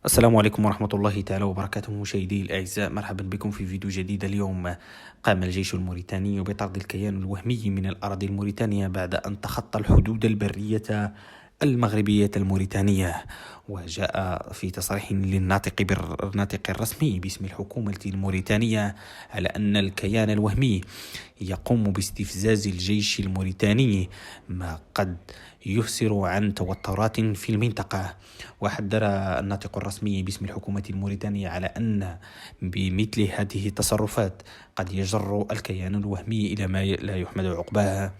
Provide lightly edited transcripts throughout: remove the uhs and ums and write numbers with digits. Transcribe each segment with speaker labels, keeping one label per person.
Speaker 1: السلام عليكم ورحمة الله تعالى وبركاته. مشاهدي الأعزاء، مرحبا بكم في فيديو جديد. اليوم قام الجيش الموريتاني بطرد الكيان الوهمي من الأراضي الموريتانية بعد أن تخطى الحدود البرية المغربية الموريتانية. وجاء في تصريح بالناطق الرسمي باسم الحكومة الموريتانية على أن الكيان الوهمي يقوم باستفزاز الجيش الموريتاني، ما قد يفسر عن توترات في المنطقة. وحذر الناطق الرسمي باسم الحكومة الموريتانية على أن بمثل هذه التصرفات قد يجر الكيان الوهمي إلى ما لا يحمد عقباه.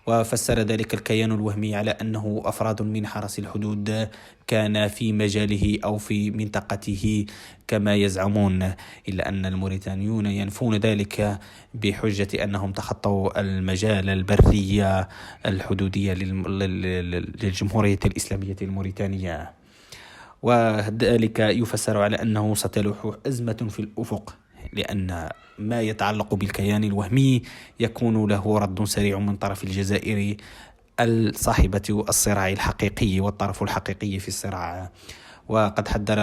Speaker 1: وفسر ذلك الكيان الوهمي على أنه أفراد من حرس الحدود كان في مجاله أو في منطقته كما يزعمون، إلا أن الموريتانيون ينفون ذلك بحجة أنهم تخطوا المجال البري الحدودية للجمهورية الإسلامية الموريتانية. وذلك يفسر على أنه ستلوح أزمة في الأفق، لأن ما يتعلق بالكيان الوهمي يكون له رد سريع من طرف الجزائر صاحبة الصراع الحقيقي والطرف الحقيقي في الصراع. وقد حذر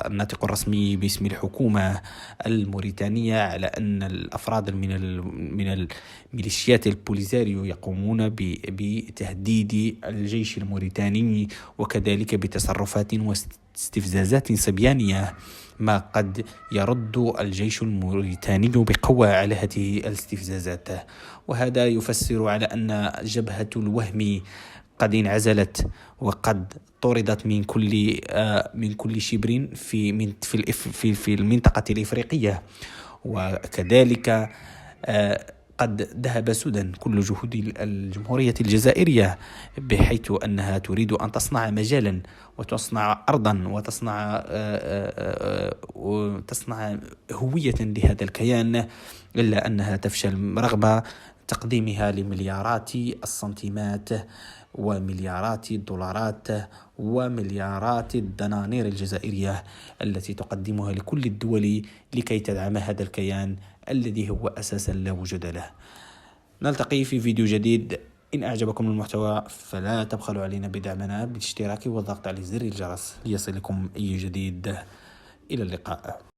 Speaker 1: الناطق الرسمي باسم الحكومة الموريتانية على أن الأفراد من الميليشيات البوليساريو يقومون بتهديد الجيش الموريتاني، وكذلك بتصرفات واستفزازات صبيانية، ما قد يرد الجيش الموريتاني بقوة على هذه الاستفزازات. وهذا يفسر على أن جبهة الوهم قد انعزلت وقد طردت من كل شبر في المنطقة الإفريقية. وكذلك قد ذهب سدى كل جهود الجمهورية الجزائرية، بحيث أنها تريد أن تصنع مجالا وتصنع أرضا وتصنع هوية لهذا الكيان، إلا أنها تفشل رغم تقديمها لمليارات السنتيمات ومليارات الدولارات ومليارات الدنانير الجزائرية التي تقدمها لكل الدول لكي تدعم هذا الكيان الذي هو أساسا لا وجود له. نلتقي في فيديو جديد. إن أعجبكم المحتوى فلا تبخلوا علينا بدعمنا بالاشتراك والضغط على زر الجرس ليصلكم أي جديد. إلى اللقاء.